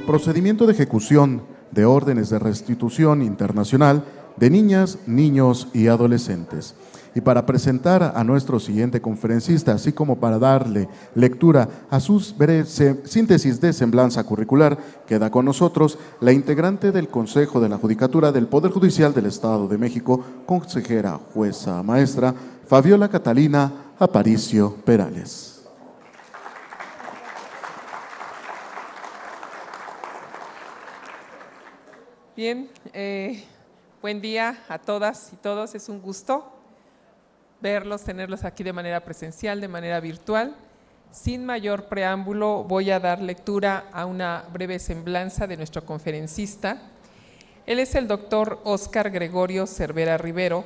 procedimiento de ejecución de órdenes de restitución internacional de niñas, niños y adolescentes. Y para presentar a nuestro siguiente conferencista, así como para darle lectura a sus síntesis de semblanza curricular, queda con nosotros la integrante del Consejo de la Judicatura del Poder Judicial del Estado de México, consejera, jueza, maestra, Fabiola Catalina Aparicio Perales. Bien, buen día a todas y todos. Es un gusto verlos, tenerlos aquí de manera presencial, de manera virtual. Sin mayor preámbulo, voy a dar lectura a una breve semblanza de nuestro conferencista. Él es el doctor Óscar Gregorio Cervera Rivero.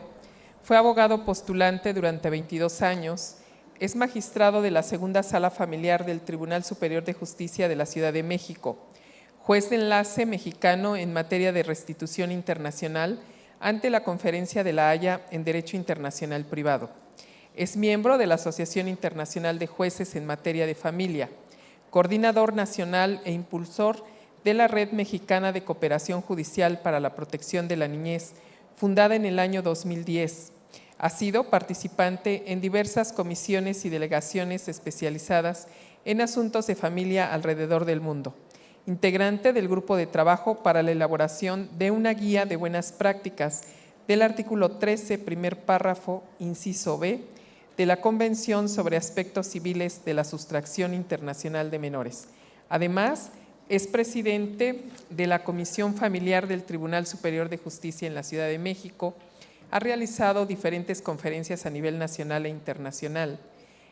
Fue abogado postulante durante 22 años. Es magistrado de la Segunda Sala Familiar del Tribunal Superior de Justicia de la Ciudad de México. Juez de enlace mexicano en materia de restitución internacional ante la Conferencia de La Haya en Derecho Internacional Privado. Es miembro de la Asociación Internacional de Jueces en Materia de Familia, coordinador nacional e impulsor de la Red Mexicana de Cooperación Judicial para la Protección de la Niñez, fundada en el año 2010. Ha sido participante en diversas comisiones y delegaciones especializadas en asuntos de familia alrededor del mundo. Integrante del grupo de trabajo para la elaboración de una guía de buenas prácticas del artículo 13, primer párrafo, inciso B, de la Convención sobre Aspectos Civiles de la Sustracción Internacional de Menores. Además, es presidente de la Comisión Familiar del Tribunal Superior de Justicia en la Ciudad de México. Ha realizado diferentes conferencias a nivel nacional e internacional.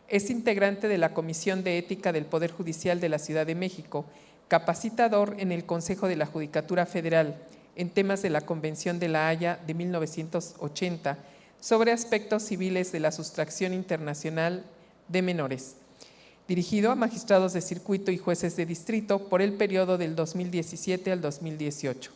Es integrante de la Comisión de Ética del Poder Judicial de la Ciudad de México, capacitador en el Consejo de la Judicatura Federal en temas de la Convención de La Haya de 1980 sobre aspectos civiles de la sustracción internacional de menores, dirigido a magistrados de circuito y jueces de distrito por el periodo del 2017 al 2018.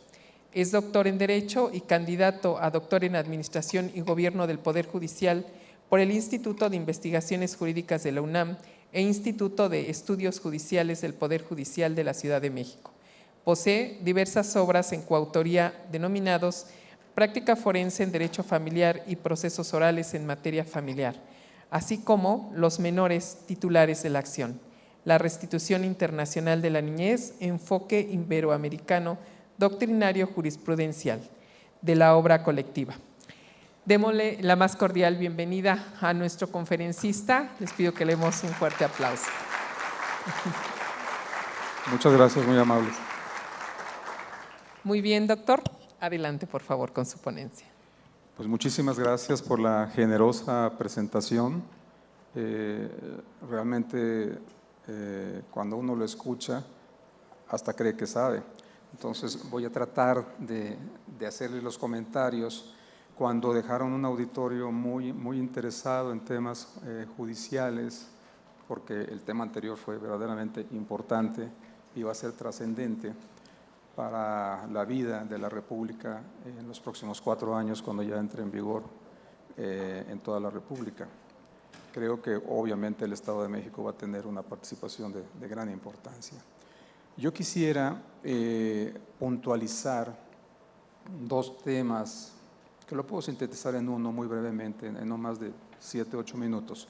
Es doctor en Derecho y candidato a doctor en Administración y Gobierno del Poder Judicial por el Instituto de Investigaciones Jurídicas de la UNAM e Instituto de Estudios Judiciales del Poder Judicial de la Ciudad de México. Posee diversas obras en coautoría denominados Práctica Forense en Derecho Familiar y Procesos Orales en Materia Familiar, así como Los menores titulares de la acción, La restitución internacional de la niñez, enfoque iberoamericano, doctrinario jurisprudencial, de la obra colectiva. Démosle la más cordial bienvenida a nuestro conferencista. Les pido que le demos un fuerte aplauso. Muchas gracias, muy amables. Muy bien, doctor. Adelante, por favor, con su ponencia. Pues muchísimas gracias por la generosa presentación. Realmente, cuando uno lo escucha, hasta cree que sabe. Entonces, voy a tratar de hacerle los comentarios cuando dejaron un auditorio muy interesado en temas judiciales, porque el tema anterior fue verdaderamente importante y va a ser trascendente para la vida de la República en los próximos 4 años, cuando ya entre en vigor en toda la República. Creo que obviamente el Estado de México va a tener una participación de gran importancia. Yo quisiera puntualizar 2 temas que lo puedo sintetizar en uno muy brevemente, en no más de 7 u 8 minutos.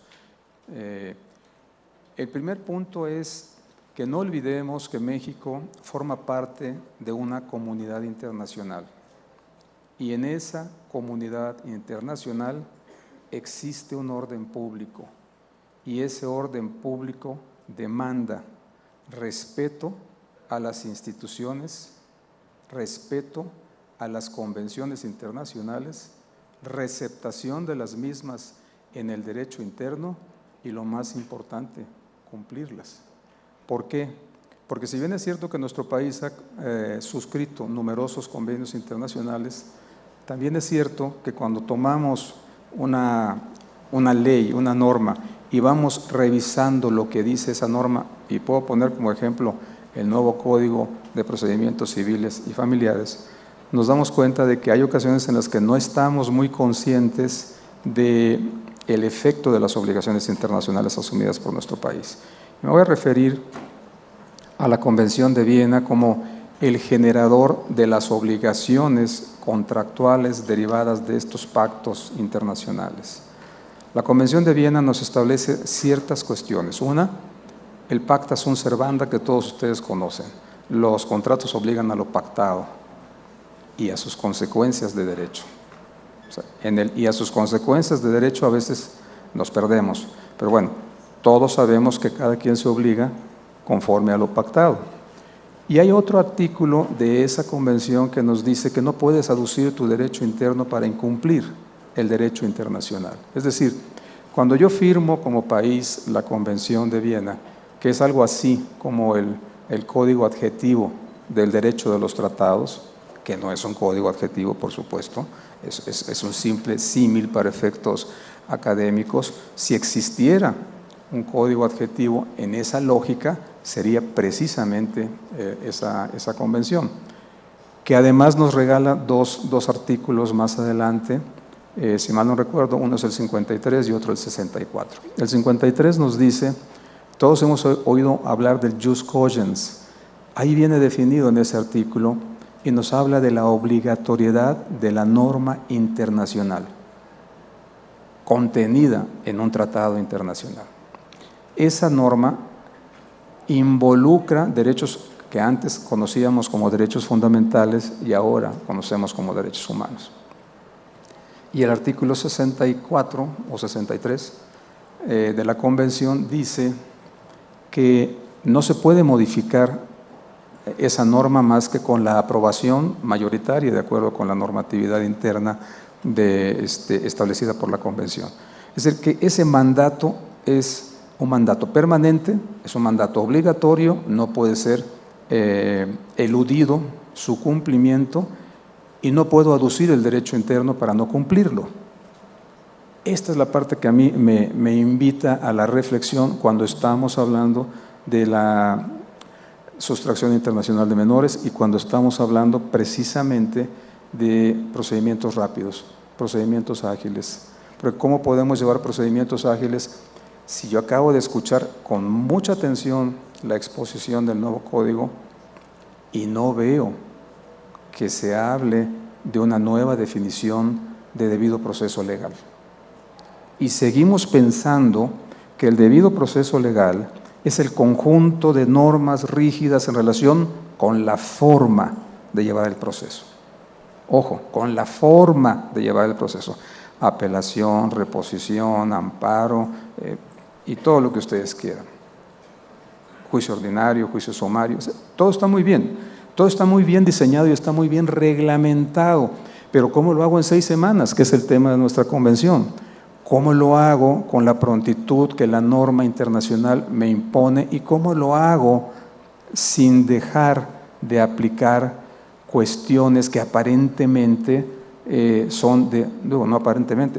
El primer punto es que no olvidemos que México forma parte de una comunidad internacional y en esa comunidad internacional existe un orden público y ese orden público demanda respeto a las instituciones, respeto a las convenciones internacionales, receptación de las mismas en el derecho interno y, lo más importante, cumplirlas. ¿Por qué? Porque si bien es cierto que nuestro país ha suscrito numerosos convenios internacionales, también es cierto que cuando tomamos una ley, una norma, y vamos revisando lo que dice esa norma, y puedo poner como ejemplo el nuevo Código de Procedimientos Civiles y Familiares, nos damos cuenta de que hay ocasiones en las que no estamos muy conscientes del efecto de las obligaciones internacionales asumidas por nuestro país. Me voy a referir a la Convención de Viena como el generador de las obligaciones contractuales derivadas de estos pactos internacionales. La Convención de Viena nos establece ciertas cuestiones. Una, el pacta sunt servanda, que todos ustedes conocen. Los contratos obligan a lo pactado y a sus consecuencias de derecho. O sea, y a sus consecuencias de derecho a veces nos perdemos. Pero bueno, todos sabemos que cada quien se obliga conforme a lo pactado. Y hay otro artículo de esa convención que nos dice que no puedes aducir tu derecho interno para incumplir el derecho internacional. Es decir, cuando yo firmo como país la Convención de Viena, que es algo así como el código adjetivo del derecho de los tratados, que no es un código adjetivo, por supuesto, es un simple símil para efectos académicos. Si existiera un código adjetivo en esa lógica, sería precisamente esa convención, que además nos regala dos artículos más adelante, si mal no recuerdo, uno es el 53 y otro el 64. El 53 nos dice, todos hemos oído hablar del jus cogens, ahí viene definido en ese artículo y nos habla de la obligatoriedad de la norma internacional contenida en un tratado internacional. Esa norma involucra derechos que antes conocíamos como derechos fundamentales y ahora conocemos como derechos humanos. Y el artículo 64 o 63 de la Convención dice que no se puede modificar esa norma más que con la aprobación mayoritaria de acuerdo con la normatividad interna establecida por la Convención. Es decir, que ese mandato es un mandato permanente, es un mandato obligatorio, no puede ser eludido su cumplimiento y no puedo aducir el derecho interno para no cumplirlo. Esta es la parte que a mí me invita a la reflexión cuando estamos hablando de la sustracción internacional de menores y cuando estamos hablando precisamente de procedimientos rápidos, procedimientos ágiles. Porque ¿cómo podemos llevar procedimientos ágiles si yo acabo de escuchar con mucha atención la exposición del nuevo código y no veo que se hable de una nueva definición de debido proceso legal? Y seguimos pensando que el debido proceso legal es el conjunto de normas rígidas en relación con la forma de llevar el proceso. Ojo, con la forma de llevar el proceso. Apelación, reposición, amparo y todo lo que ustedes quieran. Juicio ordinario, juicio sumario, todo está muy bien. Todo está muy bien diseñado y está muy bien reglamentado. Pero ¿cómo lo hago en 6 semanas? Que es el tema de nuestra convención. ¿Cómo lo hago con la prontitud que la norma internacional me impone? ¿Y cómo lo hago sin dejar de aplicar cuestiones que aparentemente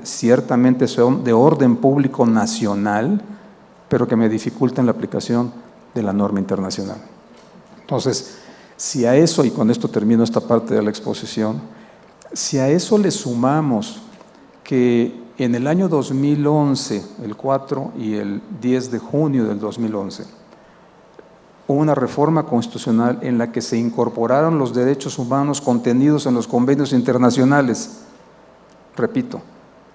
ciertamente son de orden público nacional, pero que me dificultan la aplicación de la norma internacional? Entonces, si a eso, y con esto termino esta parte de la exposición, si a eso le sumamos que en el año 2011, el 4 y el 10 de junio del 2011, hubo una reforma constitucional en la que se incorporaron los derechos humanos contenidos en los convenios internacionales. Repito,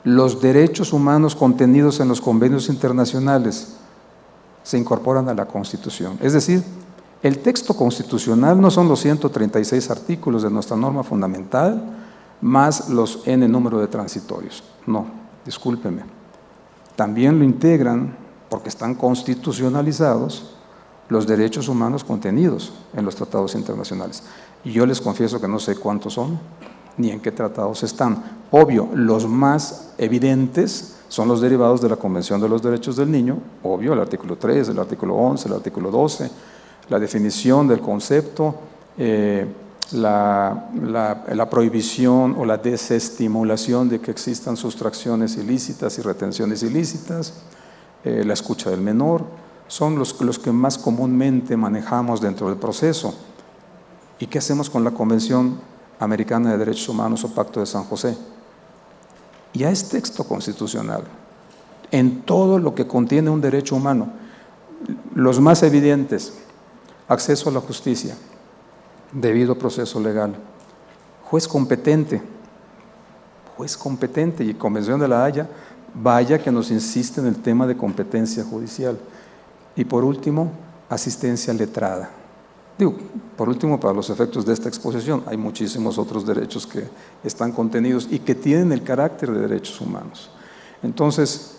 los derechos humanos contenidos en los convenios internacionales se incorporan a la Constitución. Es decir, el texto constitucional no son los 136 artículos de nuestra norma fundamental más los N número de transitorios. No, discúlpeme. También lo integran, porque están constitucionalizados, los derechos humanos contenidos en los tratados internacionales. Y yo les confieso que no sé cuántos son, ni en qué tratados están. Obvio, los más evidentes son los derivados de la Convención de los Derechos del Niño, obvio, el artículo 3, el artículo 11, el artículo 12, la definición del concepto, la prohibición o la desestimulación de que existan sustracciones ilícitas y retenciones ilícitas, la escucha del menor, son los que más comúnmente manejamos dentro del proceso. ¿Y qué hacemos con la Convención Americana de Derechos Humanos o Pacto de San José? Ya es texto constitucional en todo lo que contiene un derecho humano. Los más evidentes: Acceso a la justicia, debido proceso legal. Juez competente y Convención de la Haya, vaya que nos insiste en el tema de competencia judicial. Y por último, asistencia letrada. Digo, por último, para los efectos de esta exposición, hay muchísimos otros derechos que están contenidos y que tienen el carácter de derechos humanos. Entonces,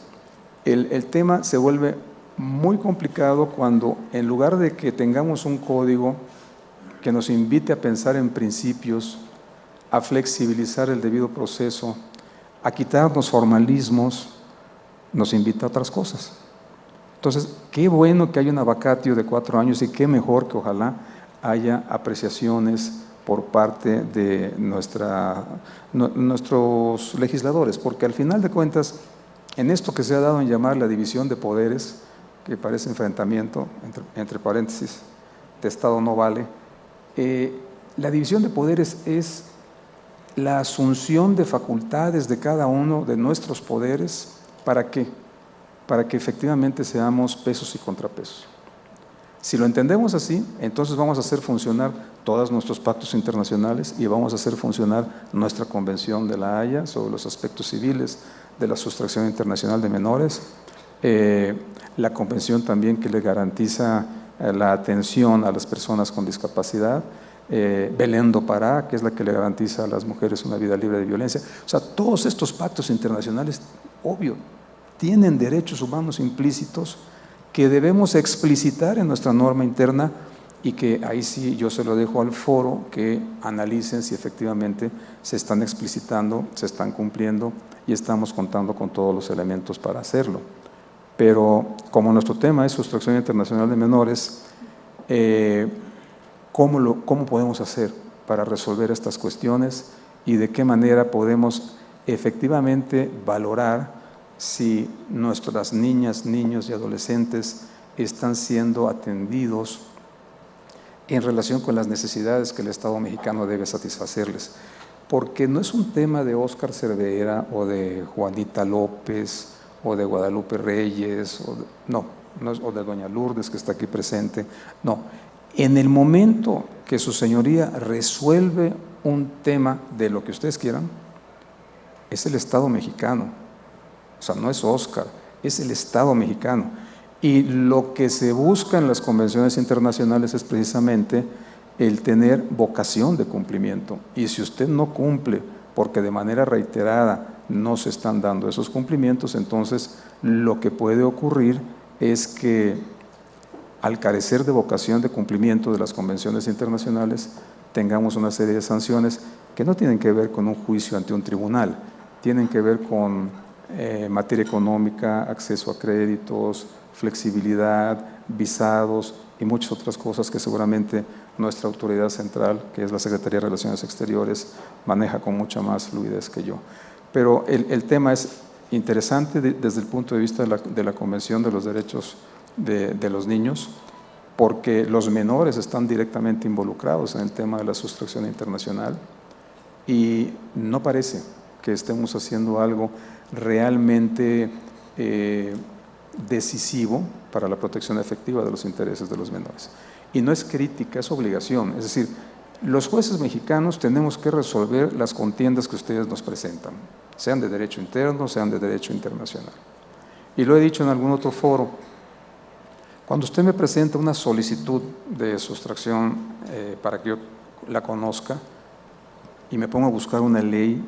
el tema se vuelve muy complicado cuando, en lugar de que tengamos un código que nos invite a pensar en principios, a flexibilizar el debido proceso, a quitarnos formalismos, nos invita a otras cosas. Entonces, qué bueno que haya una vacatio de 4 años y qué mejor que ojalá haya apreciaciones por parte de nuestros legisladores, porque al final de cuentas, en esto que se ha dado en llamar la división de poderes, que parece enfrentamiento, entre paréntesis, de Estado no vale, la división de poderes es la asunción de facultades de cada uno de nuestros poderes. ¿Para qué? Para que efectivamente seamos pesos y contrapesos. Si lo entendemos así, entonces vamos a hacer funcionar todos nuestros pactos internacionales y vamos a hacer funcionar nuestra Convención de la Haya sobre los aspectos civiles de la sustracción internacional de menores, la convención también que le garantiza la atención a las personas con discapacidad, Belén do Pará, que es la que le garantiza a las mujeres una vida libre de violencia. O sea, todos estos pactos internacionales, obvio, tienen derechos humanos implícitos que debemos explicitar en nuestra norma interna y que ahí sí yo se lo dejo al foro que analicen si efectivamente se están explicitando, se están cumpliendo y estamos contando con todos los elementos para hacerlo. Pero como nuestro tema es sustracción internacional de menores, ¿cómo podemos hacer para resolver estas cuestiones y de qué manera podemos efectivamente valorar si nuestras niñas, niños y adolescentes están siendo atendidos en relación con las necesidades que el Estado mexicano debe satisfacerles? Porque no es un tema de Óscar Cervera o de Juanita López o de Guadalupe Reyes, o de doña Lourdes que está aquí presente, no. En el momento que su señoría resuelve un tema de lo que ustedes quieran, es el Estado mexicano, o sea, no es Óscar, es el Estado mexicano. Y lo que se busca en las convenciones internacionales es precisamente el tener vocación de cumplimiento. Y si usted no cumple, porque de manera reiterada no se están dando esos cumplimientos, entonces lo que puede ocurrir es que al carecer de vocación de cumplimiento de las convenciones internacionales, tengamos una serie de sanciones que no tienen que ver con un juicio ante un tribunal, tienen que ver con materia económica, acceso a créditos, flexibilidad, visados y muchas otras cosas que seguramente nuestra autoridad central, que es la Secretaría de Relaciones Exteriores, maneja con mucha más fluidez que yo. Pero el tema es interesante desde el punto de vista de la Convención de los Derechos de los Niños, porque los menores están directamente involucrados en el tema de la sustracción internacional y no parece que estemos haciendo algo realmente decisivo para la protección efectiva de los intereses de los menores. Y no es crítica, es obligación. Es decir, los jueces mexicanos tenemos que resolver las contiendas que ustedes nos presentan, sean de derecho interno, sean de derecho internacional. Y lo he dicho en algún otro foro, cuando usted me presenta una solicitud de sustracción para que yo la conozca y me pongo a buscar una ley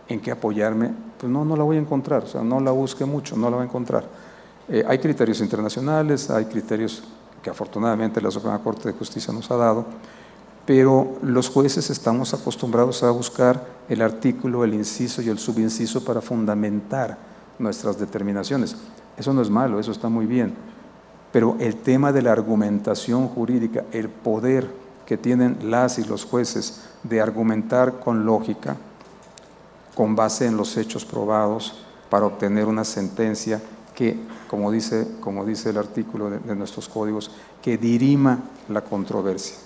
en que apoyarme, pues no la voy a encontrar, o sea, no la busque mucho, no la va a encontrar. Hay criterios internacionales, hay criterios que afortunadamente la Suprema Corte de Justicia nos ha dado, pero los jueces estamos acostumbrados a buscar el artículo, el inciso y el subinciso para fundamentar nuestras determinaciones. Eso no es malo, eso está muy bien, pero el tema de la argumentación jurídica, el poder que tienen las y los jueces de argumentar con lógica, con base en los hechos probados, para obtener una sentencia que, como dice el artículo de nuestros códigos, que dirima la controversia.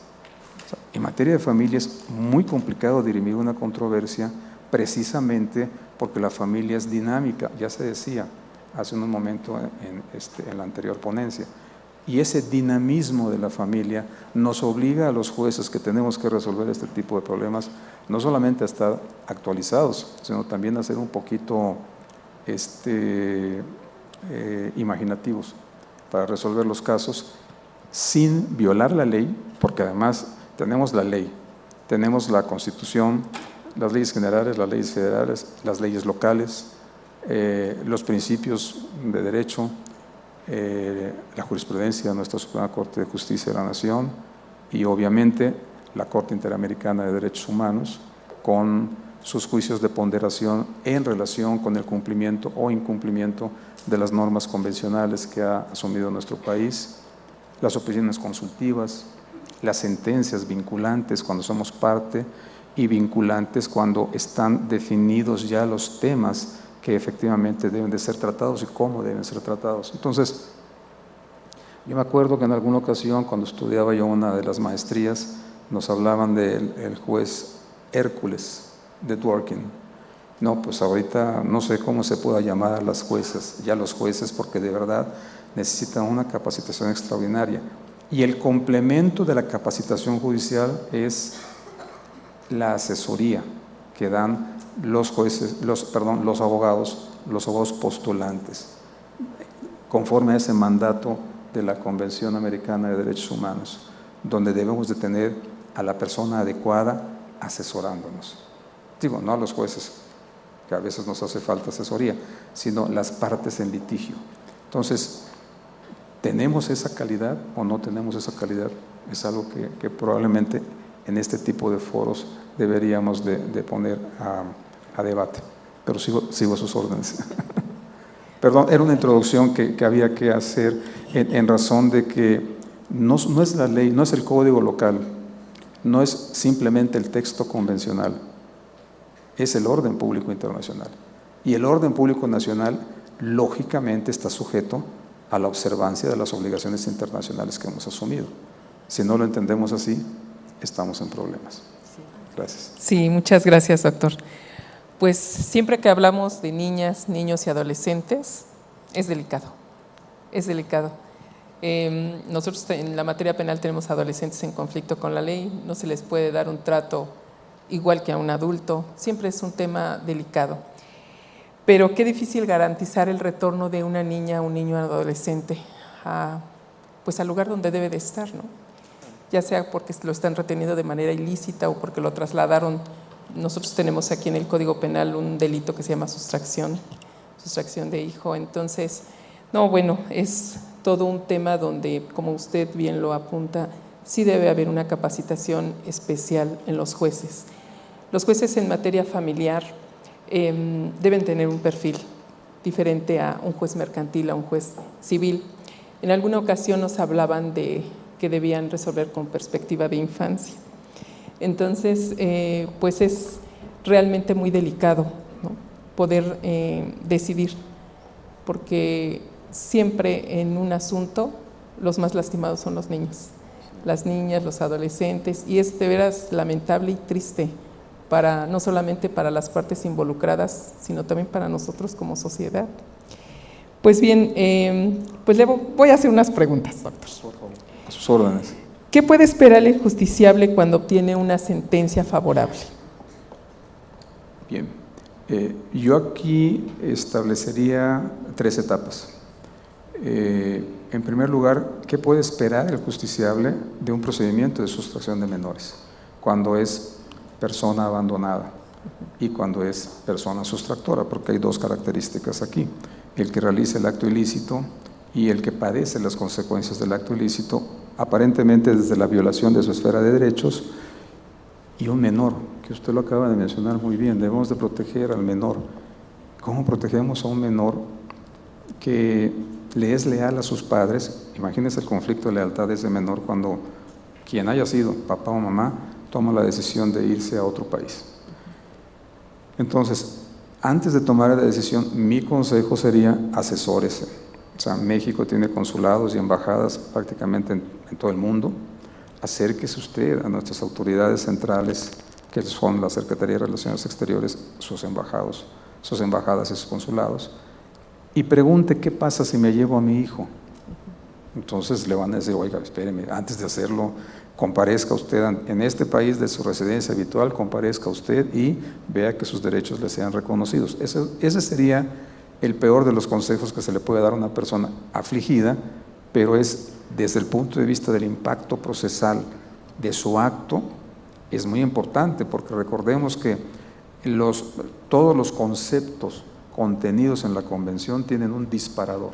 O sea, en materia de familia es muy complicado dirimir una controversia precisamente porque la familia es dinámica, ya se decía hace un momento en la anterior ponencia. Y ese dinamismo de la familia nos obliga a los jueces que tenemos que resolver este tipo de problemas, no solamente a estar actualizados, sino también a ser un poquito imaginativos para resolver los casos sin violar la ley, porque además tenemos la ley, tenemos la Constitución, las leyes generales, las leyes federales, las leyes locales, los principios de derecho, la jurisprudencia de nuestra Suprema Corte de Justicia de la Nación y obviamente la Corte Interamericana de Derechos Humanos con sus juicios de ponderación en relación con el cumplimiento o incumplimiento de las normas convencionales que ha asumido nuestro país, las opiniones consultivas, las sentencias vinculantes cuando somos parte y vinculantes cuando están definidos ya los temas que efectivamente deben de ser tratados y cómo deben ser tratados. Entonces, yo me acuerdo que en alguna ocasión, cuando estudiaba yo una de las maestrías, nos hablaban del juez Hércules de Dworkin. No, pues ahorita no sé cómo se pueda llamar a las jueces, ya los jueces, porque de verdad necesitan una capacitación extraordinaria. Y el complemento de la capacitación judicial es la asesoría que dan los jueces, los abogados postulantes, conforme a ese mandato de la Convención Americana de Derechos Humanos, donde debemos de tener a la persona adecuada asesorándonos. Digo, no a los jueces, que a veces nos hace falta asesoría, sino las partes en litigio. Entonces, ¿tenemos esa calidad o no tenemos esa calidad? Es algo que probablemente en este tipo de foros deberíamos de poner a debate. Pero sigo a sus órdenes. Perdón, era una introducción que había que hacer en razón de que no es la ley, no es el código local, no es simplemente el texto convencional, es el orden público internacional. Y el orden público nacional, lógicamente, está sujeto a la observancia de las obligaciones internacionales que hemos asumido. Si no lo entendemos así, estamos en problemas. Gracias. Sí, muchas gracias, doctor. Pues siempre que hablamos de niñas, niños y adolescentes, es delicado, es delicado. Nosotros en la materia penal tenemos adolescentes en conflicto con la ley, no se les puede dar un trato igual que a un adulto, siempre es un tema delicado. Pero qué difícil garantizar el retorno de una niña, un niño, adolescente pues al lugar donde debe de estar, ¿no? Ya sea porque lo están reteniendo de manera ilícita o porque lo trasladaron. Nosotros tenemos aquí en el Código Penal un delito que se llama sustracción de hijo. Entonces, no, bueno, es todo un tema donde, como usted bien lo apunta, sí debe haber una capacitación especial en los jueces. Los jueces en materia familiar deben tener un perfil diferente a un juez mercantil, a un juez civil. En alguna ocasión nos hablaban de que debían resolver con perspectiva de infancia. Entonces, pues es realmente muy delicado, ¿no? Poder decidir, porque siempre en un asunto los más lastimados son los niños, las niñas, los adolescentes, y es de veras lamentable y triste no solamente para las partes involucradas, sino también para nosotros como sociedad. Pues bien, pues le voy a hacer unas preguntas, doctor. A sus órdenes. ¿Qué puede esperar el justiciable cuando obtiene una sentencia favorable? Bien, yo aquí establecería 3 etapas. En primer lugar, ¿qué puede esperar el justiciable de un procedimiento de sustracción de menores cuando es persona abandonada y cuando es persona sustractora? Porque hay 2 características aquí: el que realiza el acto ilícito y el que padece las consecuencias del acto ilícito, aparentemente desde la violación de su esfera de derechos, y un menor, que usted lo acaba de mencionar muy bien. Debemos de proteger al menor. ¿Cómo protegemos a un menor que le es leal a sus padres? Imagínense el conflicto de lealtad de ese menor cuando quien haya sido, papá o mamá, toma la decisión de irse a otro país. Entonces, antes de tomar la decisión, mi consejo sería asesórese. O sea, México tiene consulados y embajadas prácticamente en todo el mundo. Acérquese usted a nuestras autoridades centrales, que son la Secretaría de Relaciones Exteriores, sus embajadas y sus consulados, y pregunte: ¿qué pasa si me llevo a mi hijo? Entonces le van a decir, oiga, espéreme, antes de hacerlo, comparezca usted en este país de su residencia habitual, comparezca usted y vea que sus derechos le sean reconocidos. Ese sería el peor de los consejos que se le puede dar a una persona afligida, pero es desde el punto de vista del impacto procesal de su acto, es muy importante, porque recordemos que todos los conceptos contenidos en la Convención tienen un disparador,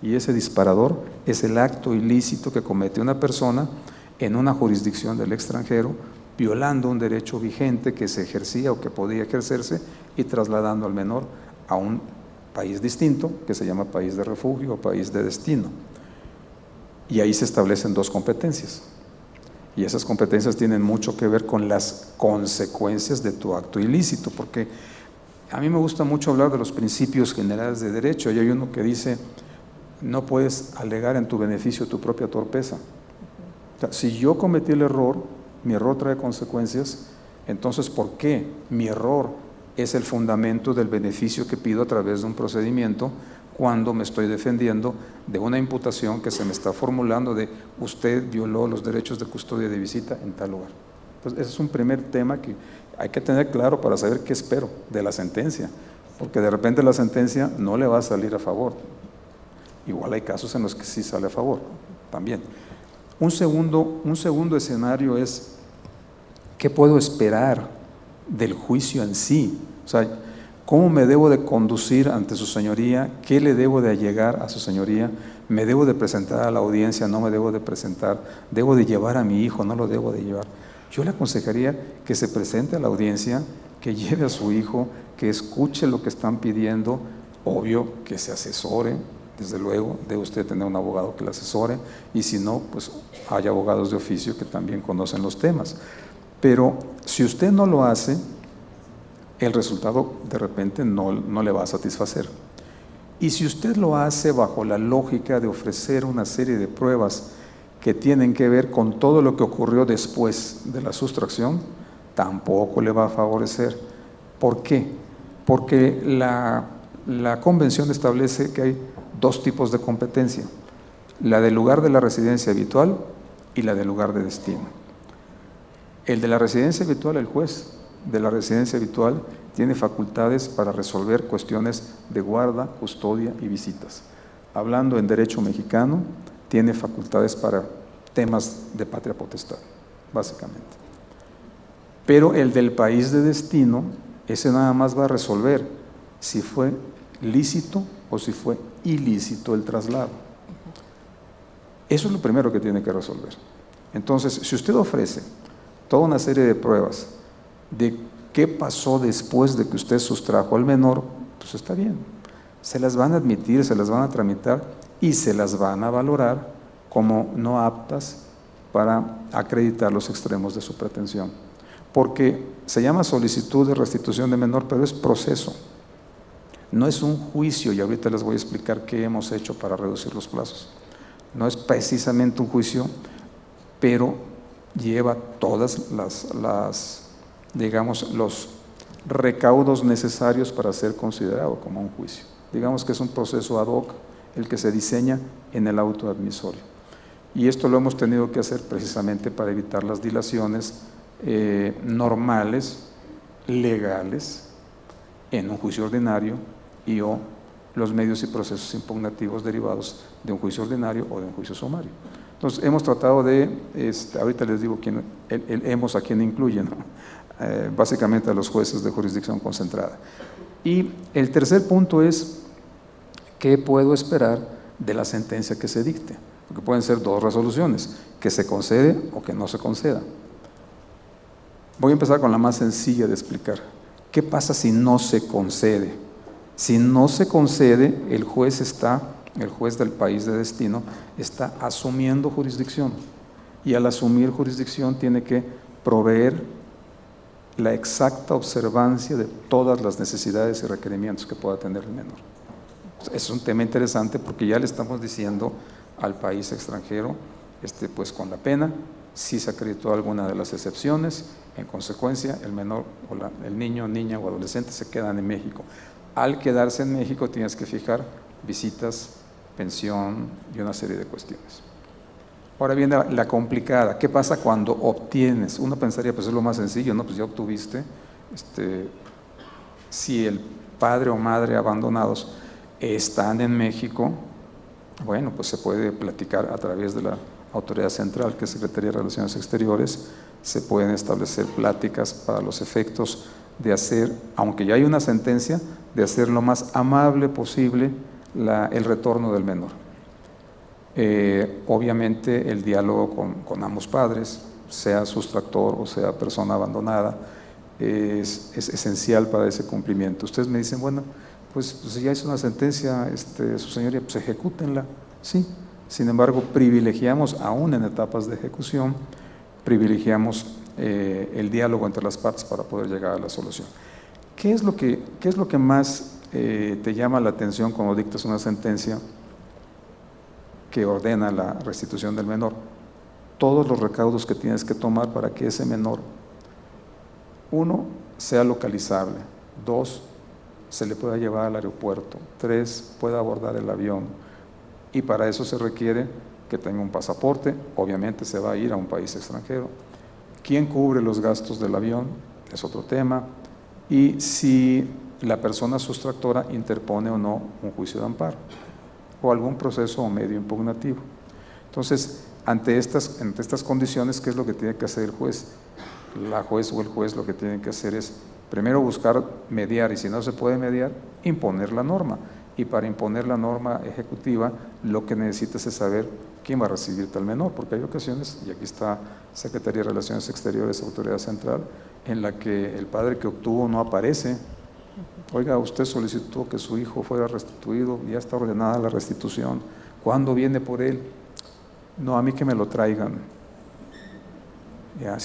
y ese disparador es el acto ilícito que comete una persona en una jurisdicción del extranjero, violando un derecho vigente que se ejercía o que podía ejercerse y trasladando al menor a un país distinto que se llama país de refugio o país de destino. Y ahí se establecen dos competencias. Y esas competencias tienen mucho que ver con las consecuencias de tu acto ilícito, porque a mí me gusta mucho hablar de los principios generales de derecho, y hay uno que dice, no puedes alegar en tu beneficio tu propia torpeza. O sea, si yo cometí el error, mi error trae consecuencias, entonces ¿por qué mi error es el fundamento del beneficio que pido a través de un procedimiento cuando me estoy defendiendo de una imputación que se me está formulando de usted violó los derechos de custodia de visita en tal lugar? Entonces, ese es un primer tema que hay que tener claro para saber qué espero de la sentencia, porque de repente la sentencia no le va a salir a favor. Igual hay casos en los que sí sale a favor también. Un segundo escenario es, ¿qué puedo esperar del juicio en sí? O sea, ¿cómo me debo de conducir ante su señoría? ¿Qué le debo de allegar a su señoría? ¿Me debo de presentar a la audiencia? ¿No me debo de presentar? ¿Debo de llevar a mi hijo? ¿No lo debo de llevar? Yo le aconsejaría que se presente a la audiencia, que lleve a su hijo, que escuche lo que están pidiendo, obvio que se asesore, desde luego, debe usted tener un abogado que le asesore, y si no, pues hay abogados de oficio que también conocen los temas. Pero si usted no lo hace, el resultado de repente no le va a satisfacer. Y si usted lo hace bajo la lógica de ofrecer una serie de pruebas que tienen que ver con todo lo que ocurrió después de la sustracción, tampoco le va a favorecer. ¿Por qué? Porque la Convención establece que hay dos tipos de competencia, la del lugar de la residencia habitual y la del lugar de destino. El de la residencia habitual, el juez de la residencia habitual tiene facultades para resolver cuestiones de guarda, custodia y visitas. Hablando en derecho mexicano, tiene facultades para temas de patria potestad, básicamente. Pero el del país de destino, ese nada más va a resolver si fue lícito o si fue ilícito el traslado. Eso es lo primero que tiene que resolver. Entonces, si usted ofrece toda una serie de pruebas de qué pasó después de que usted sustrajo al menor, pues está bien. Se las van a admitir, se las van a tramitar y se las van a valorar como no aptas para acreditar los extremos de su pretensión. Porque se llama solicitud de restitución de menor, pero es proceso. No es un juicio, y ahorita les voy a explicar qué hemos hecho para reducir los plazos. No es precisamente un juicio, pero lleva todas digamos, los recaudos necesarios para ser considerado como un juicio. Digamos que es un proceso ad hoc el que se diseña en el auto admisorio. Y esto lo hemos tenido que hacer precisamente para evitar las dilaciones normales, legales, en un juicio ordinario o los medios y procesos impugnativos derivados de un juicio ordinario o de un juicio sumario. Entonces, hemos tratado de, ahorita les digo el hemos a quién incluye, ¿no? Básicamente a los jueces de jurisdicción concentrada. Y el tercer punto es, ¿qué puedo esperar de la sentencia que se dicte? Porque pueden ser dos resoluciones, que se concede o que no se conceda. Voy a empezar con la más sencilla de explicar. ¿Qué pasa si no se concede? Si no se concede, el juez del país de destino está asumiendo jurisdicción, y al asumir jurisdicción tiene que proveer la exacta observancia de todas las necesidades y requerimientos que pueda tener el menor. Es un tema interesante porque ya le estamos diciendo al país extranjero, pues con la pena, si se acreditó alguna de las excepciones, en consecuencia el menor o el niño, niña o adolescente se quedan en México. Al quedarse en México tienes que fijar visitas pensión y una serie de cuestiones. Ahora viene la complicada. ¿Qué pasa cuando obtienes? Uno pensaría, pues es lo más sencillo, ¿no? Pues ya obtuviste. Si el padre o madre abandonados están en México, bueno, pues se puede platicar a través de la autoridad central, que es Secretaría de Relaciones Exteriores, se pueden establecer pláticas para los efectos de hacer, aunque ya hay una sentencia, de hacer lo más amable posible el retorno del menor. Obviamente el diálogo con ambos padres, sea sustractor o sea persona abandonada, es esencial para ese cumplimiento. Ustedes me dicen, bueno, pues ya es una sentencia, su señoría, pues ejecútenla. Sí, sin embargo, privilegiamos, aún en etapas de ejecución, privilegiamos el diálogo entre las partes para poder llegar a la solución. ¿Qué es lo que más te llama la atención cuando dictas una sentencia que ordena la restitución del menor? Todos los recaudos que tienes que tomar para que ese menor, 1, sea localizable, 2, se le pueda llevar al aeropuerto, 3, pueda abordar el avión, y para eso se requiere que tenga un pasaporte, obviamente se va a ir a un país extranjero. ¿Quién cubre los gastos del avión? Es otro tema. Y si la persona sustractora interpone o no un juicio de amparo o algún proceso o medio impugnativo. Entonces, ante estas condiciones, ¿qué es lo que tiene que hacer el juez? La juez o el juez lo que tienen que hacer es primero buscar mediar, y si no se puede mediar, imponer la norma. Y para imponer la norma ejecutiva, lo que necesitas es saber quién va a recibir tal menor, porque hay ocasiones, y aquí está Secretaría de Relaciones Exteriores, Autoridad Central, en la que el padre que obtuvo no aparece. Oiga, usted solicitó que su hijo fuera restituido, ya está ordenada la restitución. ¿Cuándo viene por él? No, a mí que me lo traigan. Ya,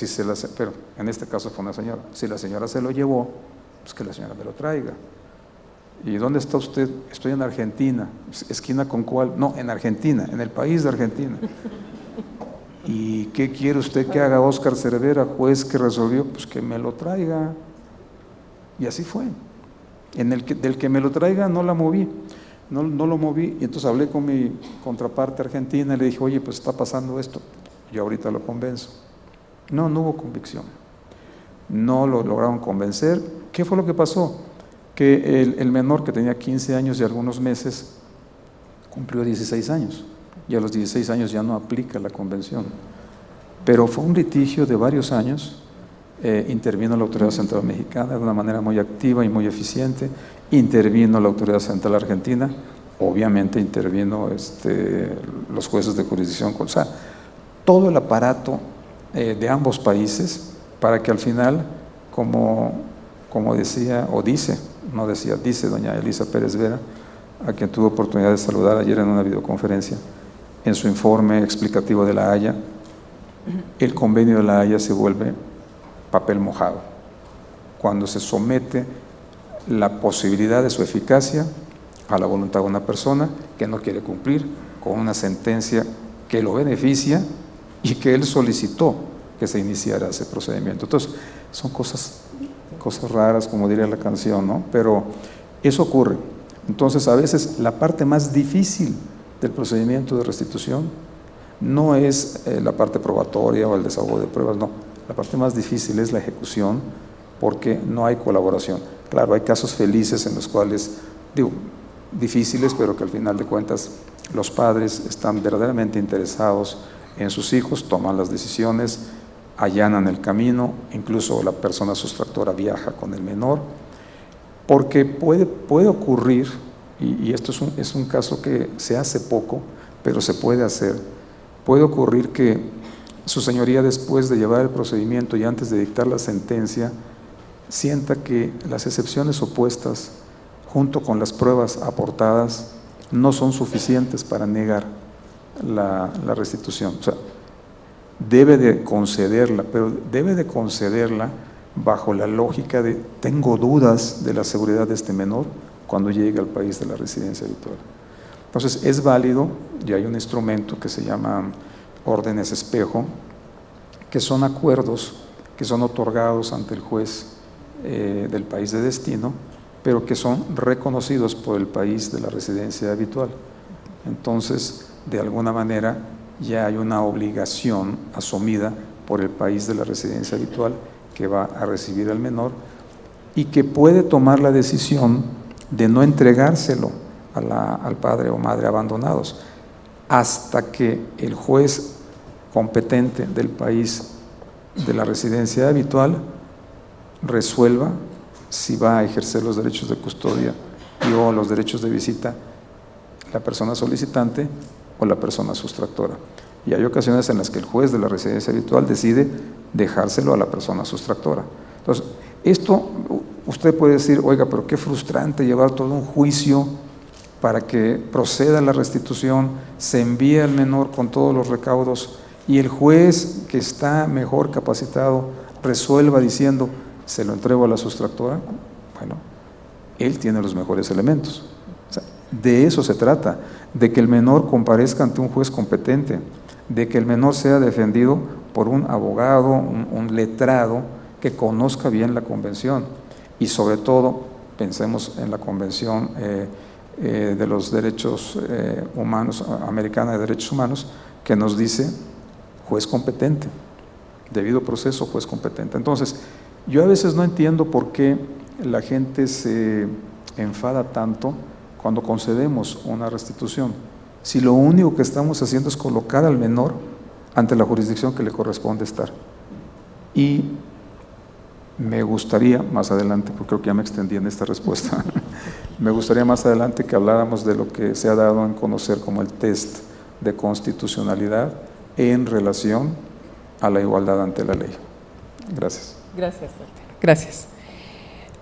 pero en este caso fue una señora. Si la señora se lo llevó, pues que la señora me lo traiga. ¿Y dónde está usted? Estoy en Argentina. ¿Esquina con cuál? No, en Argentina, en el país de Argentina. ¿Y qué quiere usted que haga Óscar Cervera, juez que resolvió? Pues que me lo traiga. Y así fue. Del que me lo traiga no la moví, no lo moví. Y entonces hablé con mi contraparte argentina y le dije, oye, pues está pasando esto. Yo ahorita lo convenzo. No hubo convicción. No lo lograron convencer. ¿Qué fue lo que pasó? Que el menor, que tenía 15 años y algunos meses, cumplió 16 años. Y a los 16 años ya no aplica la convención. Pero fue un litigio de varios años. Intervino la Autoridad Central Mexicana de una manera muy activa y muy eficiente. Intervino la Autoridad Central Argentina. Obviamente intervino los jueces de jurisdicción. O sea, todo el aparato de ambos países para que al final, como decía, o dice, no decía, dice doña Elisa Pérez Vera, a quien tuve oportunidad de saludar ayer en una videoconferencia, en su informe explicativo de La Haya, el convenio de La Haya se vuelve papel mojado cuando se somete la posibilidad de su eficacia a la voluntad de una persona que no quiere cumplir con una sentencia que lo beneficia y que él solicitó que se iniciara ese procedimiento. Entonces, son cosas raras, como diría la canción, ¿no? Pero eso ocurre. Entonces, a veces la parte más difícil del procedimiento de restitución no es la parte probatoria o el desahogo de pruebas, no. La parte más difícil es la ejecución, porque no hay colaboración. Claro, hay casos felices en los cuales, difíciles, pero que al final de cuentas los padres están verdaderamente interesados en sus hijos, toman las decisiones, allanan el camino, incluso la persona sustractora viaja con el menor, porque puede ocurrir, y esto es un caso que se hace poco, pero se puede hacer, puede ocurrir que su señoría, después de llevar el procedimiento y antes de dictar la sentencia, sienta que las excepciones opuestas, junto con las pruebas aportadas, no son suficientes para negar la restitución. O sea, debe de concederla, pero debe de concederla bajo la lógica de tengo dudas de la seguridad de este menor cuando llegue al país de la residencia habitual. Entonces es válido, y hay un instrumento que se llama órdenes espejo, que son acuerdos que son otorgados ante el juez del país de destino, pero que son reconocidos por el país de la residencia habitual. entonces de alguna manera ya hay una obligación asumida por el país de la residencia habitual que va a recibir al menor y que puede tomar la decisión de no entregárselo al padre o madre abandonados hasta que el juez competente del país de la residencia habitual resuelva si va a ejercer los derechos de custodia y o los derechos de visita la persona solicitante o la persona sustractora. Y hay ocasiones en las que el juez de la residencia habitual decide dejárselo a la persona sustractora. Entonces, esto usted puede decir, oiga, pero qué frustrante llevar todo un juicio para que proceda la restitución, se envíe al menor con todos los recaudos y el juez que está mejor capacitado resuelva diciendo, se lo entrego a la sustractora. Bueno, él tiene los mejores elementos. O sea, de eso se trata, de que el menor comparezca ante un juez competente, de que el menor sea defendido por un abogado, un letrado que conozca bien la convención y sobre todo, pensemos en la convención de los derechos humanos, americana de derechos humanos, que nos dice juez competente, debido proceso, juez competente. Entonces, yo a veces no entiendo por qué la gente se enfada tanto cuando concedemos una restitución, si lo único que estamos haciendo es colocar al menor ante la jurisdicción que le corresponde estar. Y me gustaría más adelante, porque creo que ya me extendí en esta respuesta, me gustaría más adelante que habláramos de lo que se ha dado en conocer como el test de constitucionalidad en relación a la igualdad ante la ley. Gracias. Gracias, doctor. Gracias.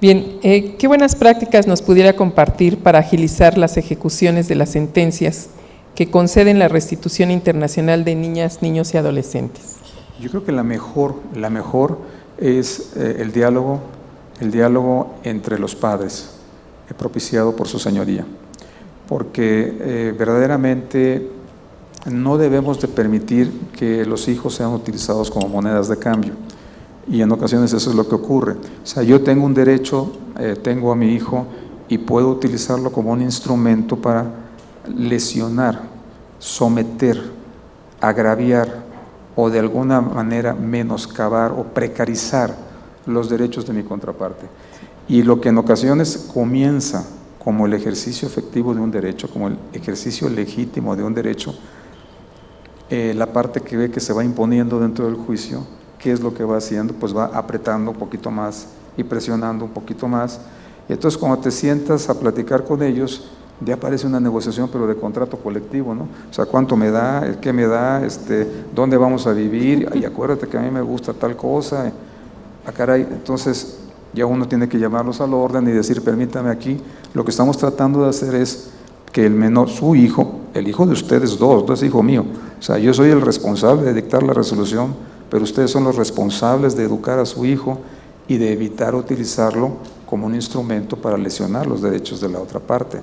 Bien, ¿qué buenas prácticas nos pudiera compartir para agilizar las ejecuciones de las sentencias que conceden la restitución internacional de niñas, niños y adolescentes? Yo creo que la mejor es el diálogo entre los padres, propiciado por su señoría, porque verdaderamente no debemos de permitir que los hijos sean utilizados como monedas de cambio. Y en ocasiones eso es lo que ocurre. O sea, yo tengo un derecho, tengo a mi hijo y puedo utilizarlo como un instrumento para lesionar, someter, agraviar o de alguna manera menoscabar o precarizar los derechos de mi contraparte. Y lo que en ocasiones comienza como el ejercicio efectivo de un derecho, como el ejercicio legítimo de un derecho, la parte que ve que se va imponiendo dentro del juicio, ¿qué es lo que va haciendo? Pues va apretando un poquito más y presionando un poquito más. Y entonces cuando te sientas a platicar con ellos, ya aparece una negociación, pero de contrato colectivo, ¿no? O sea, ¿cuánto me da? ¿Qué me da? ¿Dónde vamos a vivir? Y acuérdate que a mí me gusta tal cosa. Caray, entonces ya uno tiene que llamarlos al orden y decir, permítame aquí. Lo que estamos tratando de hacer es que el menor, su hijo, el hijo de ustedes dos, no es hijo mío. O sea, yo soy el responsable de dictar la resolución, pero ustedes son los responsables de educar a su hijo y de evitar utilizarlo como un instrumento para lesionar los derechos de la otra parte.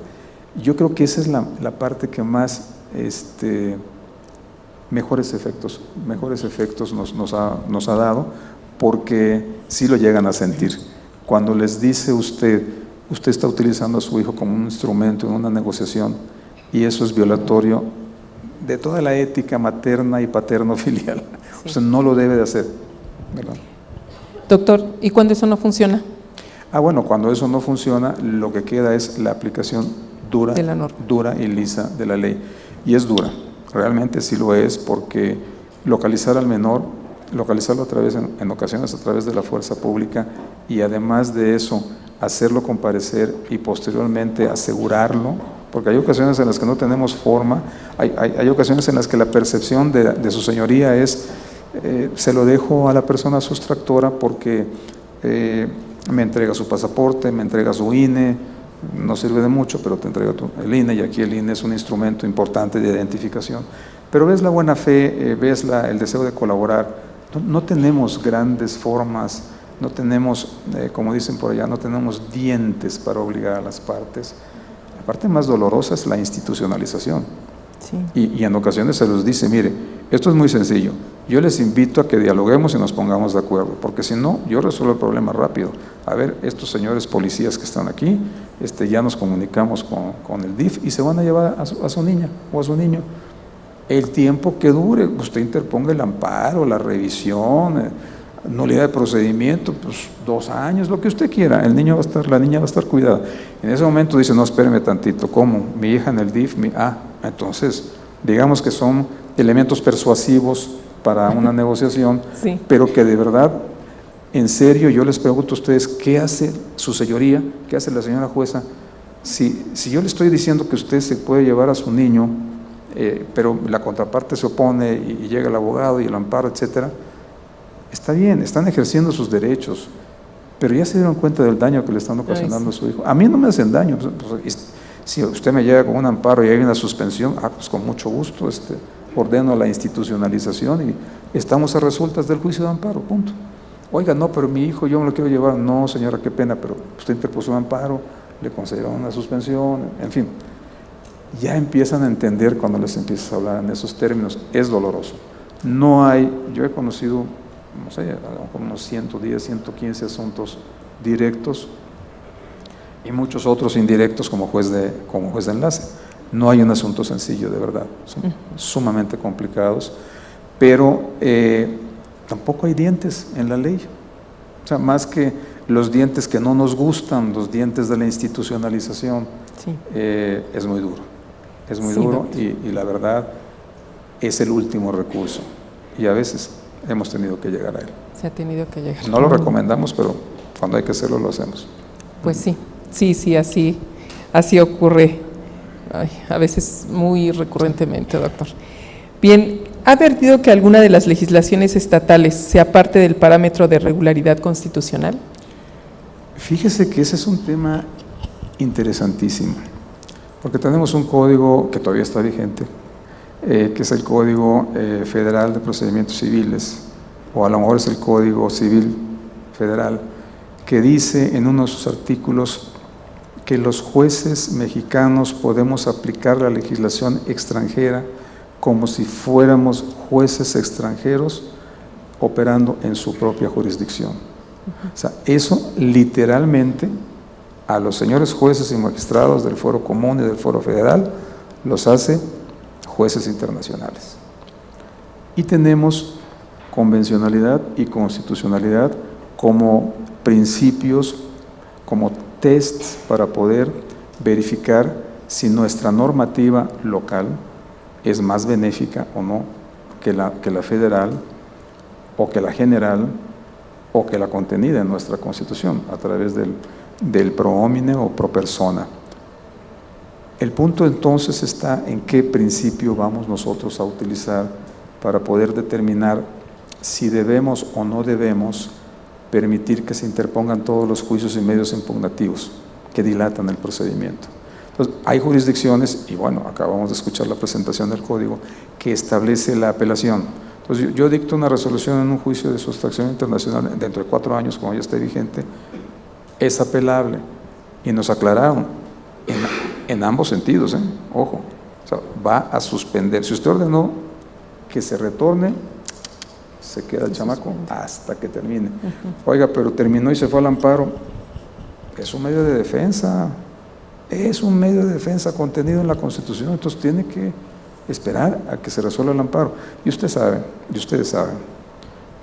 Yo creo que esa es la parte que más mejores efectos nos ha dado, porque sí lo llegan a sentir. Cuando les dice usted está utilizando a su hijo como un instrumento en una negociación y eso es violatorio de toda la ética materna y paterno-filial. Sí. O sea, no lo debe de hacer, ¿verdad? Doctor, ¿y cuándo eso no funciona? Bueno, cuando eso no funciona, lo que queda es la aplicación dura y lisa de la ley. Y es dura, realmente sí lo es, porque localizar al menor, localizarlo en ocasiones a través de la fuerza pública y además de eso, hacerlo comparecer y posteriormente asegurarlo, porque hay ocasiones en las que no tenemos forma, hay ocasiones en las que la percepción de su señoría es, se lo dejo a la persona sustractora porque me entrega su pasaporte, me entrega su INE, no sirve de mucho, pero te entrega el INE, y aquí el INE es un instrumento importante de identificación. Pero ves la buena fe, ves el deseo de colaborar. No tenemos grandes formas, no tenemos, como dicen por allá, no tenemos dientes para obligar a las partes. La parte más dolorosa es la institucionalización. Sí. Y en ocasiones se los dice, mire, Esto es muy sencillo. Yo les invito a que dialoguemos y nos pongamos de acuerdo, porque si no, yo resuelvo el problema rápido. A ver, estos señores policías que están aquí, ya nos comunicamos con el DIF y se van a llevar a su niña o a su niño. El tiempo que dure, usted interponga el amparo, la revisión, nulidad de procedimiento, pues 2 años, lo que usted quiera. La niña va a estar cuidada. En ese momento dice, no, espéreme tantito, ¿cómo? Mi hija en el DIF, entonces, digamos que son elementos persuasivos para una negociación, Sí. pero que de verdad, en serio, yo les pregunto a ustedes, ¿qué hace su señoría? ¿Qué hace la señora jueza? Si yo le estoy diciendo que usted se puede llevar a su niño, pero la contraparte se opone y llega el abogado y el amparo, etcétera, está bien, están ejerciendo sus derechos, pero ya se dieron cuenta del daño que le están ocasionando a su hijo. A mí no me hacen daño, pues, si usted me llega con un amparo y hay una suspensión, pues con mucho gusto ordeno la institucionalización y estamos a resultas del juicio de amparo, punto. Oiga, no, pero mi hijo yo me lo quiero llevar. No, señora, qué pena, pero usted interpuso un amparo, le concedieron una suspensión, en fin. Ya empiezan a entender cuando les empiezas a hablar en esos términos. Es doloroso. No hay, yo he conocido, no sé, a lo mejor unos 110, 115 asuntos directos y muchos otros indirectos como juez de enlace. No hay un asunto sencillo, de verdad, son sumamente complicados, pero tampoco hay dientes en la ley. O sea, más que los dientes que no nos gustan, los dientes de la institucionalización, Sí. Es muy duro. Es muy Sí, duro doctor. y la verdad es el último recurso. Y a veces hemos tenido que llegar a él. Se ha tenido que llegar. No lo recomendamos, pero cuando hay que hacerlo, lo hacemos. Pues sí, así ocurre. Ay, a veces muy recurrentemente, doctor. Bien, ¿ha advertido que alguna de las legislaciones estatales sea parte del parámetro de regularidad constitucional? Fíjese que ese es un tema interesantísimo, porque tenemos un código que todavía está vigente, que es el Código Federal de Procedimientos Civiles, o a lo mejor es el Código Civil Federal, que dice en uno de sus artículos que los jueces mexicanos podemos aplicar la legislación extranjera como si fuéramos jueces extranjeros operando en su propia jurisdicción. O sea, eso literalmente a los señores jueces y magistrados del Foro Común y del Foro Federal los hace jueces internacionales. Y tenemos convencionalidad y constitucionalidad como principios, como tests para poder verificar si nuestra normativa local es más benéfica o no que la federal, o que la general, o que la contenida en nuestra Constitución a través del pro homine o pro persona. El punto entonces está en qué principio vamos nosotros a utilizar para poder determinar si debemos o no debemos permitir que se interpongan todos los juicios y medios impugnativos que dilatan el procedimiento. Entonces, hay jurisdicciones, y bueno, acabamos de escuchar la presentación del código, que establece la apelación. Entonces, yo dicto una resolución en un juicio de sustracción internacional dentro de 4 años, como ya esté vigente, es apelable. Y nos aclararon, en ambos sentidos, ojo, o sea, va a suspender. Si usted ordenó que se retorne, se queda el chamaco hasta que termine. Oiga, pero terminó y se fue al amparo. Es un medio de defensa. Es un medio de defensa contenido en la Constitución. Entonces tiene que esperar a que se resuelva el amparo. Y ustedes saben,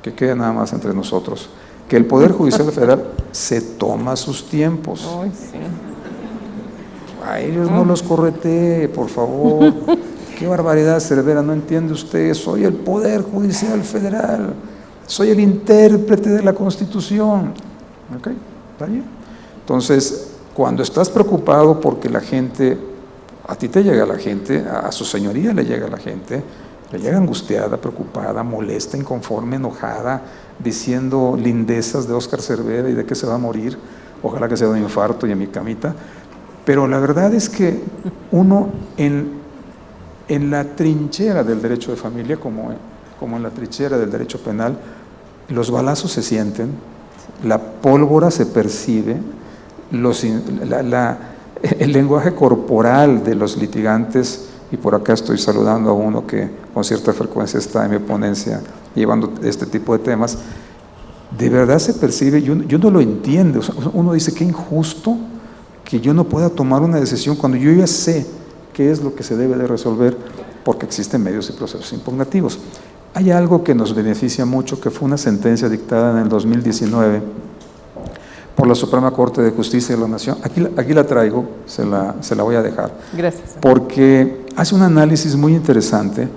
que queda nada más entre nosotros, que el Poder Judicial Federal se toma sus tiempos. Ay, sí. A ellos no los corretee, por favor. Qué barbaridad, Cervera, no entiende usted. Soy el Poder Judicial Federal, soy el intérprete de la Constitución. ¿Ok? ¿Está bien? Entonces, cuando estás preocupado porque la gente, a ti te llega la gente, a su señoría le llega la gente, le llega angustiada, preocupada, molesta, inconforme, enojada, diciendo lindezas de Óscar Cervera y de que se va a morir, ojalá que sea de un infarto y en mi camita. Pero la verdad es que uno en la trinchera del derecho de familia, como en la trinchera del derecho penal, los balazos se sienten, la pólvora se percibe, el lenguaje corporal de los litigantes y por acá estoy saludando a uno que con cierta frecuencia está en mi ponencia llevando este tipo de temas, de verdad se percibe, yo no lo entiendo, o sea, uno dice qué injusto que yo no pueda tomar una decisión cuando yo ya sé qué es lo que se debe de resolver, porque existen medios y procesos impugnativos. Hay algo que nos beneficia mucho, que fue una sentencia dictada en el 2019 por la Suprema Corte de Justicia de la Nación. Aquí la traigo, se la voy a dejar. Gracias. Porque hace un análisis muy interesante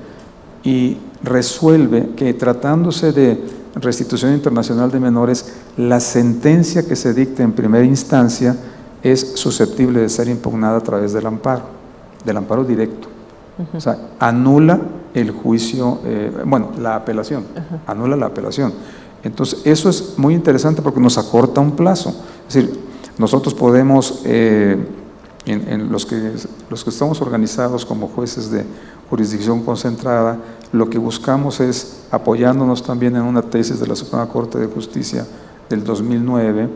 y resuelve que, tratándose de restitución internacional de menores, la sentencia que se dicta en primera instancia es susceptible de ser impugnada a través del amparo directo. O sea, anula el juicio, la apelación, anula la apelación. Entonces, eso es muy interesante porque nos acorta un plazo. Es decir, nosotros podemos, en los que estamos organizados como jueces de jurisdicción concentrada, lo que buscamos es, apoyándonos también en una tesis de la Suprema Corte de Justicia del 2009,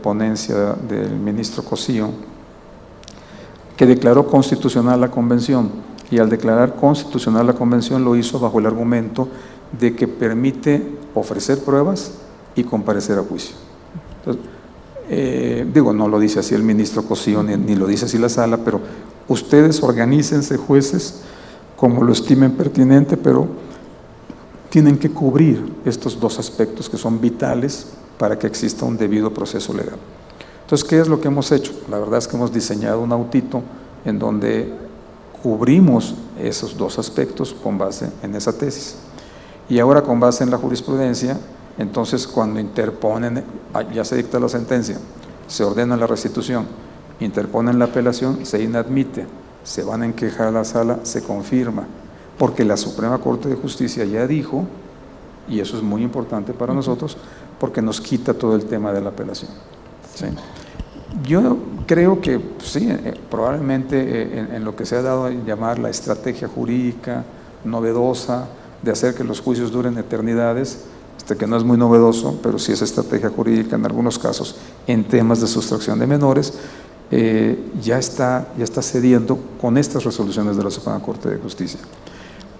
ponencia del ministro Cosío, que declaró constitucional la convención, y al declarar constitucional la convención lo hizo bajo el argumento de que permite ofrecer pruebas y comparecer a juicio. Entonces, no lo dice así el ministro Cosío, ni lo dice así la sala, pero ustedes organícense, jueces, como lo estimen pertinente, pero tienen que cubrir estos dos aspectos que son vitales para que exista un debido proceso legal. Entonces, ¿qué es lo que hemos hecho? La verdad es que hemos diseñado un autito en donde cubrimos esos dos aspectos con base en esa tesis. Y ahora, con base en la jurisprudencia, entonces cuando interponen, ya se dicta la sentencia, se ordena la restitución, interponen la apelación, se inadmite, se van a enquejar a la sala, se confirma, porque la Suprema Corte de Justicia ya dijo, y eso es muy importante para nosotros, porque nos quita todo el tema de la apelación. ¿Sí? Yo creo que sí, probablemente en lo que se ha dado a llamar la estrategia jurídica novedosa de hacer que los juicios duren eternidades, que no es muy novedoso, pero sí es estrategia jurídica en algunos casos en temas de sustracción de menores, ya está cediendo con estas resoluciones de la Suprema Corte de Justicia.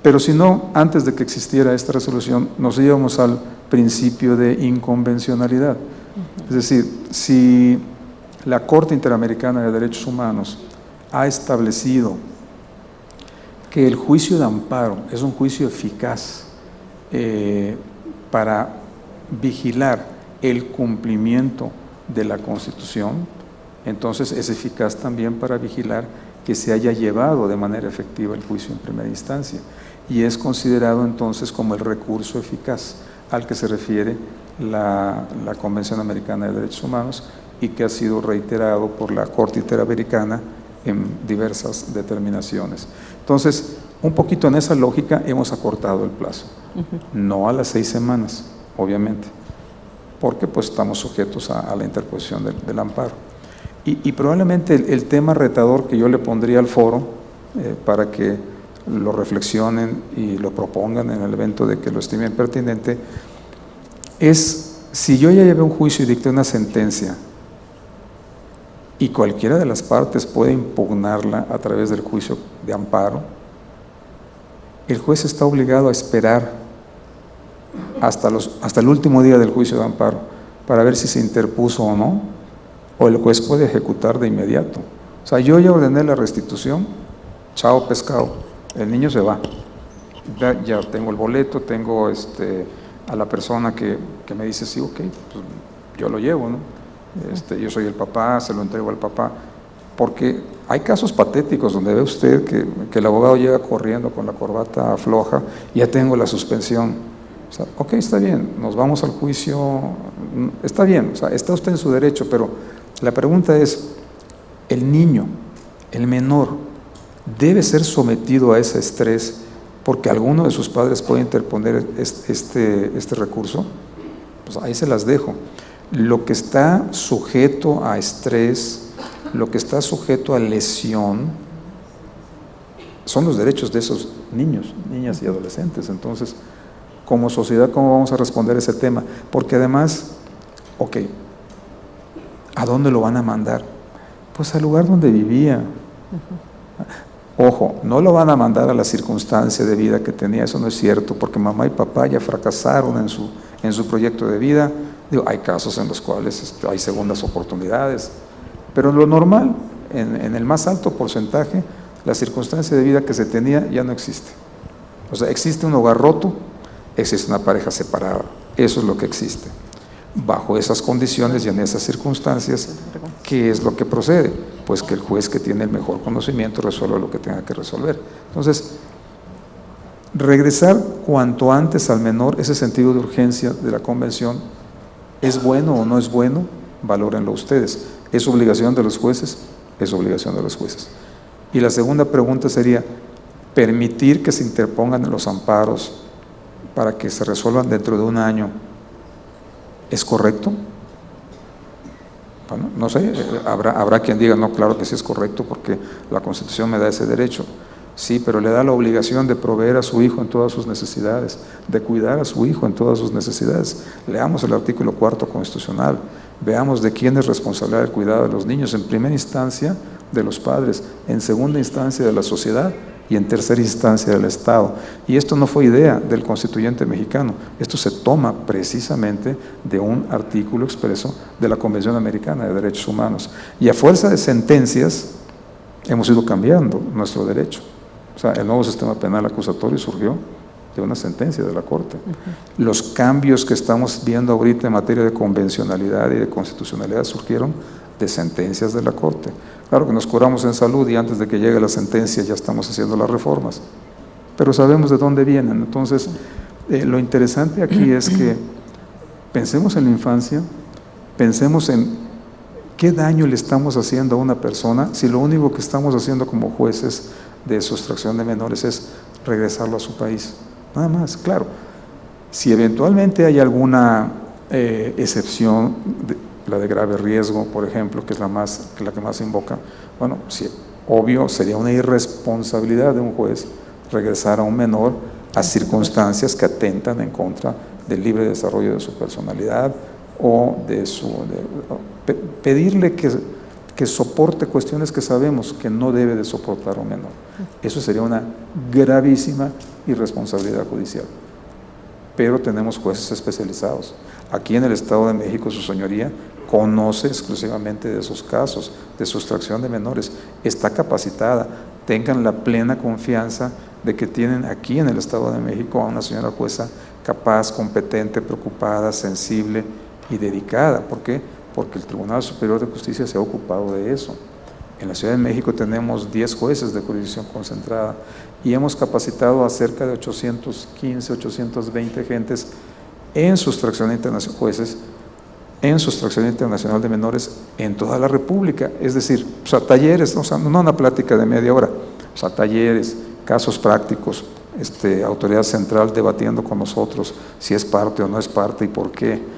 Pero si no, antes de que existiera esta resolución, nos íbamos al principio de inconvencionalidad. Es decir, si la Corte Interamericana de Derechos Humanos ha establecido que el juicio de amparo es un juicio eficaz para vigilar el cumplimiento de la Constitución, entonces es eficaz también para vigilar que se haya llevado de manera efectiva el juicio en primera instancia, y es considerado entonces como el recurso eficaz al que se refiere la Convención Americana de Derechos Humanos, y que ha sido reiterado por la Corte Interamericana en diversas determinaciones. Entonces, un poquito en esa lógica hemos acortado el plazo, no a las 6 semanas, obviamente, porque pues estamos sujetos a la interposición del amparo. Y probablemente el tema retador que yo le pondría al foro, para que lo reflexionen y lo propongan en el evento de que lo estimen pertinente, es, si yo ya llevé un juicio y dicté una sentencia, y cualquiera de las partes puede impugnarla a través del juicio de amparo, el juez está obligado a esperar hasta el último día del juicio de amparo para ver si se interpuso o no, o el juez puede ejecutar de inmediato. O sea, yo ya ordené la restitución, chao pescado, el niño se va, ya tengo el boleto, tengo a la persona que me dice sí, ok, pues yo lo llevo, ¿no? Yo soy el papá, se lo entrego al papá, porque hay casos patéticos donde ve usted que el abogado llega corriendo con la corbata floja, ya tengo la suspensión. O sea, ok, está bien, nos vamos al juicio, está bien, o sea, está usted en su derecho, pero la pregunta es, el niño, el menor, debe ser sometido a ese estrés porque alguno de sus padres puede interponer este recurso. Pues ahí se las dejo. Lo que está sujeto a estrés, lo que está sujeto a lesión, son los derechos de esos niños, niñas y adolescentes. Entonces, como sociedad, ¿cómo vamos a responder ese tema? Porque además, ok, ¿a dónde lo van a mandar? Pues al lugar donde vivía. Ojo, no lo van a mandar a la circunstancia de vida que tenía, eso no es cierto, porque mamá y papá ya fracasaron en su proyecto de vida. Digo, hay casos en los cuales hay segundas oportunidades, pero lo normal, en el más alto porcentaje, la circunstancia de vida que se tenía ya no existe. O sea, existe un hogar roto, existe una pareja separada, eso es lo que existe. Bajo esas condiciones y en esas circunstancias, ¿qué es lo que procede? Pues que el juez que tiene el mejor conocimiento resuelva lo que tenga que resolver. Entonces, regresar cuanto antes al menor, ese sentido de urgencia de la convención, ¿es bueno o no es bueno? Valórenlo ustedes. ¿Es obligación de los jueces? Es obligación de los jueces. Y la segunda pregunta sería, ¿permitir que se interpongan los amparos para que se resuelvan dentro de un año es correcto? Bueno, no sé, habrá quien diga, no, claro que sí es correcto porque la Constitución me da ese derecho. Sí, pero le da la obligación de proveer a su hijo en todas sus necesidades, de cuidar a su hijo en todas sus necesidades. Leamos el artículo 4 constitucional, veamos de quién es responsabilidad del cuidado de los niños, en primera instancia de los padres, en segunda instancia de la sociedad y en tercera instancia del Estado. Y esto no fue idea del constituyente mexicano, esto se toma precisamente de un artículo expreso de la Convención Americana de Derechos Humanos. Y a fuerza de sentencias hemos ido cambiando nuestro derecho. O sea, el nuevo sistema penal acusatorio surgió de una sentencia de la Corte. Los cambios que estamos viendo ahorita en materia de convencionalidad y de constitucionalidad surgieron de sentencias de la Corte. Claro que nos curamos en salud y antes de que llegue la sentencia ya estamos haciendo las reformas, pero sabemos de dónde vienen. Entonces, lo interesante aquí es que pensemos en la infancia, pensemos en qué daño le estamos haciendo a una persona si lo único que estamos haciendo como jueces de sustracción de menores es regresarlo a su país. Nada más, claro. Si eventualmente hay alguna excepción, la de grave riesgo, por ejemplo, que es la que más invoca, bueno, sí, obvio, sería una irresponsabilidad de un juez regresar a un menor a circunstancias que atentan en contra del libre desarrollo de su personalidad o pedirle que soporte cuestiones que sabemos que no debe de soportar un menor. Eso sería una gravísima irresponsabilidad judicial. Pero tenemos jueces especializados. Aquí en el Estado de México, su señoría conoce exclusivamente de esos casos de sustracción de menores, está capacitada. Tengan la plena confianza de que tienen aquí en el Estado de México a una señora jueza capaz, competente, preocupada, sensible y dedicada. ¿Por qué? Porque el Tribunal Superior de Justicia se ha ocupado de eso. En la Ciudad de México tenemos 10 jueces de jurisdicción concentrada y hemos capacitado a cerca de 815, 820 gentes en sustracción internacional, jueces en sustracción internacional de menores en toda la República. Es decir, o sea, talleres, o sea, no una plática de media hora, o sea, talleres, casos prácticos, autoridad central debatiendo con nosotros si es parte o no es parte y por qué.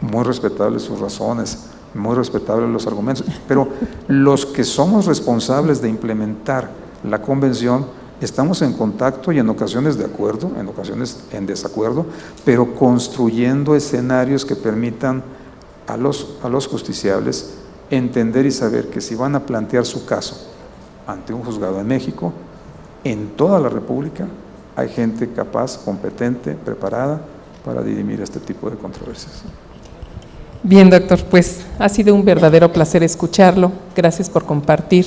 Muy respetables sus razones, muy respetables los argumentos, pero los que somos responsables de implementar la convención estamos en contacto y en ocasiones de acuerdo, en ocasiones en desacuerdo, pero construyendo escenarios que permitan a los justiciables entender y saber que si van a plantear su caso ante un juzgado en México, en toda la República hay gente capaz, competente, preparada para dirimir este tipo de controversias. Bien, doctor, pues ha sido un verdadero placer escucharlo. Gracias por compartir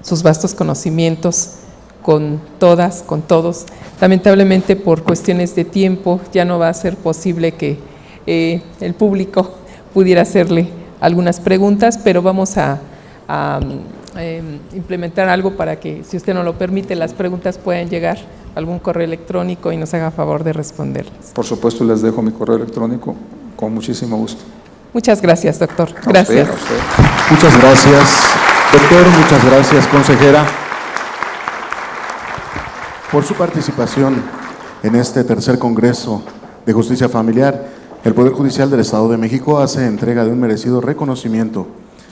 sus vastos conocimientos con todas, con todos. Lamentablemente, por cuestiones de tiempo, ya no va a ser posible que el público pudiera hacerle algunas preguntas, pero vamos a implementar algo para que, si usted no lo permite, las preguntas puedan llegar a algún correo electrónico y nos haga favor de responderlas. Por supuesto, les dejo mi correo electrónico con muchísimo gusto. Muchas gracias, doctor. Gracias. A usted. Muchas gracias, doctor. Muchas gracias, consejera, por su participación en este tercer Congreso de Justicia Familiar. El Poder Judicial del Estado de México hace entrega de un merecido reconocimiento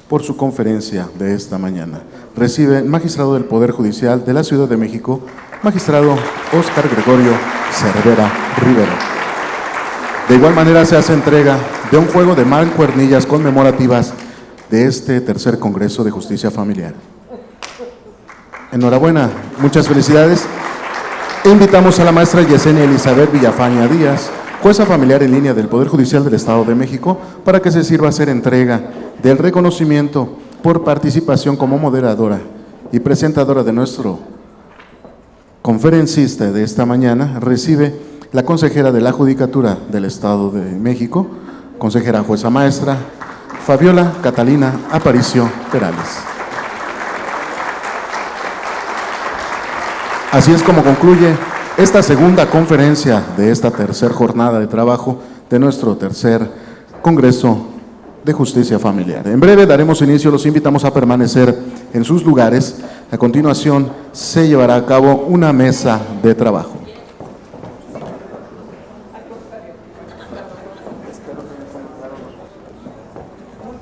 por su conferencia de esta mañana. Recibe el magistrado del Poder Judicial de la Ciudad de México, magistrado Óscar Gregorio Cervera Rivero. De igual manera se hace entrega de un juego de mancuernillas conmemorativas de este tercer Congreso de Justicia Familiar. Enhorabuena, muchas felicidades. Invitamos a la maestra Yesenia Elizabeth Villafaña Díaz, jueza familiar en línea del Poder Judicial del Estado de México, para que se sirva a hacer entrega del reconocimiento por participación como moderadora y presentadora de nuestro conferencista de esta mañana. Recibe la consejera de la Judicatura del Estado de México, consejera jueza maestra, Fabiola Catalina Aparicio Perales. Así es como concluye esta segunda conferencia de esta tercera jornada de trabajo de nuestro tercer Congreso de Justicia Familiar. En breve daremos inicio, los invitamos a permanecer en sus lugares. A continuación se llevará a cabo una mesa de trabajo.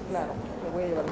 Claro, me voy a llevar.